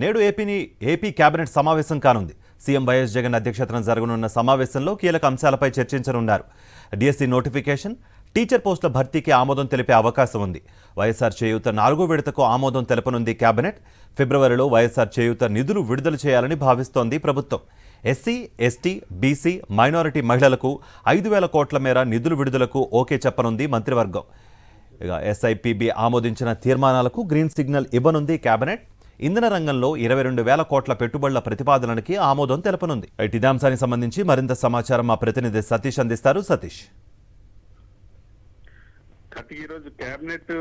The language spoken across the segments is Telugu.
నేడు ఏపీ కేబినెట్ సమావేశం కానుంది. సీఎం వైఎస్ జగన్ అధ్యక్షతన జరగనున్న సమావేశంలో కీలక అంశాలపై చర్చించనున్నారు. డిఎస్సి నోటిఫికేషన్, టీచర్ పోస్టుల భర్తీకి ఆమోదం తెలిపే అవకాశం ఉంది. వైఎస్ఆర్ చేయూత 4వ విడతకు ఆమోదం తెలపనుంది కేబినెట్. ఫిబ్రవరిలో వైఎస్ఆర్ చేయూత నిధులు విడుదల చేయాలని భావిస్తోంది ప్రభుత్వం. ఎస్సీ, ఎస్టీ, బీసీ, మైనారిటీ మహిళలకు 5,000 కోట్ల మేర నిధుల విడుదలకు ఓకే చెప్పనుంది మంత్రివర్గం. ఎస్ఐపిబి ఆమోదించిన తీర్మానాలకు గ్రీన్ సిగ్నల్ ఇవ్వనుంది కేబినెట్. ఇంధన రంగంలో 22,000 కోట్ల పెట్టుబడుల ప్రతిపాదనకి ఆమోదం తెలపనుంది. ఇదే అంశానికి సంబంధించి మరింత సమాచారం మా ప్రతినిధి సతీష్ అందిస్తారు. సతీష్, ఈ రోజు కేబినెట్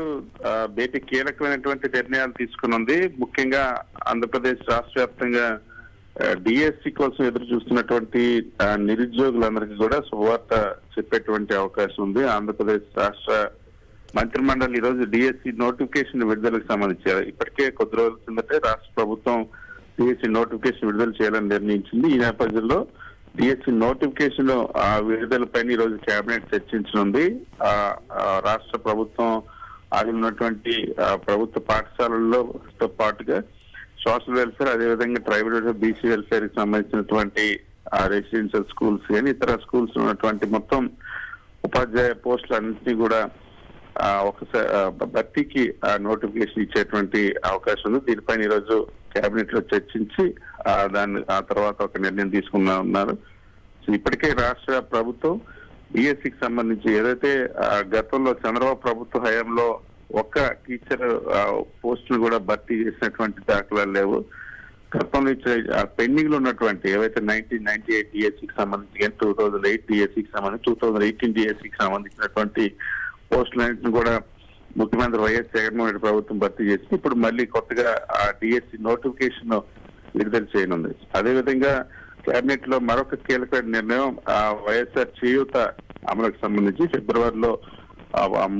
భేటీ కీలకమైనటువంటి నిర్ణయాలు తీసుకున్నది. ముఖ్యంగా ఆంధ్రప్రదేశ్ రాష్ట్ర వ్యాప్తంగా డిఎస్సి కోసం ఎదురు చూస్తున్నటువంటి నిరుద్యోగులందరికీ కూడా శుభవార్త చెప్పేటువంటి అవకాశం ఉంది. ఆంధ్రప్రదేశ్ రాష్ట్ర మంత్రిమండలి ఈ రోజు డిఎస్సి నోటిఫికేషన్ విడుదలకు సంబంధించి ఇప్పటికే కొద్ది రోజుల కిందటే రాష్ట్ర ప్రభుత్వం డిఎస్సి నోటిఫికేషన్ విడుదల చేయాలని నిర్ణయించింది. ఈ నేపథ్యంలో డిఎస్సి నోటిఫికేషన్ విడుదలపై ఈ రోజు కేబినెట్ చర్చించనుంది. రాష్ట్ర ప్రభుత్వం ఆగినటువంటి ప్రభుత్వ పాఠశాలలతో పాటుగా సోషల్ వెల్ఫేర్, అదేవిధంగా ట్రైబల్ వెల్ఫేర్, బీసీ వెల్ఫేర్ కి సంబంధించినటువంటి రెసిడెన్షియల్ స్కూల్స్ కానీ ఇతర స్కూల్స్ ఉన్నటువంటి మొత్తం ఉపాధ్యాయ పోస్టులు అన్నింటినీ కూడా ఒకసారి భర్తీకి నోటిఫికేషన్ ఇచ్చేటువంటి అవకాశం ఉంది. దీనిపైన ఈరోజు కేబినెట్ లో చర్చించి ఆ తర్వాత ఒక నిర్ణయం ఉన్నారు. ఇప్పటికే రాష్ట్ర ప్రభుత్వం డిఎస్సికి సంబంధించి ఏదైతే గతంలో చంద్రబాబు ప్రభుత్వ హయాంలో ఒక్క టీచర్ పోస్టులు కూడా భర్తీ చేసినటువంటి దాఖలాలు లేవు. గతంలో పెండింగ్ లో ఉన్నటువంటి ఏవైతే 1998 డిఎస్సికి సంబంధించి, 2008 డిఎస్సికి సంబంధించి, 2018 డిఎస్సికి సంబంధించినటువంటి పోస్టులన్నింటిని కూడా ముఖ్యమంత్రి వైఎస్ జగన్మోహన్ రెడ్డి ప్రభుత్వం భర్తీ చేసి ఇప్పుడు మళ్ళీ కొత్తగా ఆ డిఎస్సి నోటిఫికేషన్ విడుదల చేయనుంది. అదేవిధంగా కేబినెట్ లో మరొక కీలకమైన నిర్ణయం వైఎస్ఆర్ చేయూత అమలుకు సంబంధించి ఫిబ్రవరిలో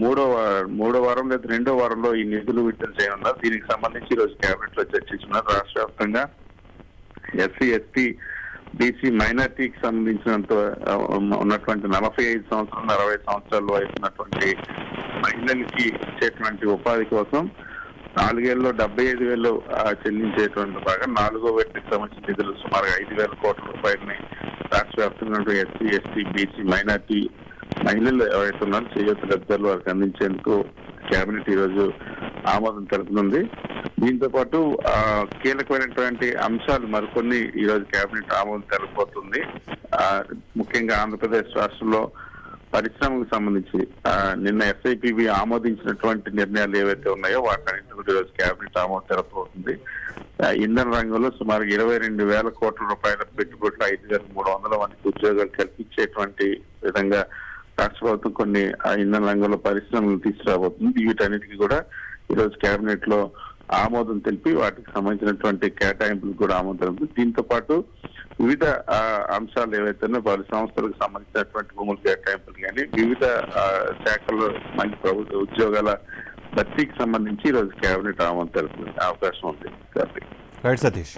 మూడో వారం లేదా 2వ వారంలో ఈ నిధులు విడుదల చేయనున్నారు. దీనికి సంబంధించి ఈ రోజు కేబినెట్ లో చర్చించున్నారు. రాష్ట్ర వ్యాప్తంగా ఎస్సీ, ఎస్టీ, బీసీ, మైనార్టీకి సంబంధించినంత ఉన్నటువంటి 45 సంవత్సరాలు 60 సంవత్సరాల వయసు ఉన్నటువంటి మహిళలకి ఇచ్చేటువంటి ఉపాధి కోసం 4 ఏళ్ళలో 75,000 చెల్లించేటువంటి భాగం 4వ విడతకు సంబంధించిన నిధులు సుమారుగా 5,000 కోట్ల రూపాయలని రాష్ట్ర వ్యాప్తంగా ఎస్సీ, ఎస్టీ, బీసీ, మైనార్టీ మహిళలు ఎవరైతే ఉన్నారో చేయూత లబ్ధిదారులు వారికి అందించేందుకు కేబినెట్ ఈ రోజు ఆమోదం తెలుపుతుంది. దీంతో పాటు కీలకమైనటువంటి అంశాలు మరికొన్ని ఈ రోజు కేబినెట్ ఆమోదం తెలుపుతుంది. ముఖ్యంగా ఆంధ్రప్రదేశ్ రాష్ట్రంలో పరిశ్రమకు సంబంధించి నిన్న ఎస్ఐపిబి ఆమోదించినటువంటి నిర్ణయాలు ఏవైతే ఉన్నాయో వాటన్నింటి కూడా ఈ రోజు కేబినెట్ ఆమోదం తెలుపుతుంది. ఇంధన రంగంలో సుమారు 22,000 కోట్ల రూపాయల పెట్టుబడులు 5,300 మందికి ఉద్యోగాలు కల్పించేటువంటి విధంగా రాష్ట్ర ప్రభుత్వం కొన్ని ఇంధన రంగంలో పరిశ్రమలు తీసుకురాబోతుంది. వీటన్నిటికీ కూడా ఈ రోజు కేబినెట్ లో ఆమోదం తెలిపి వాటికి సంబంధించినటువంటి కేటాయింపులకు కూడా ఆమోదం తెలుపుతుంది. దీంతో పాటు వివిధ అంశాలు ఏవైతే పలు సంస్థలకు సంబంధించినటువంటి భూముల కేటాయింపులు కానీ వివిధ శాఖల్లో మంచి ప్రభుత్వ ఉద్యోగాల భర్తీకి సంబంధించి ఈ రోజు కేబినెట్ ఆమోదం తెలుపుతుంది అవకాశం ఉంది. రైట్ సతీష్.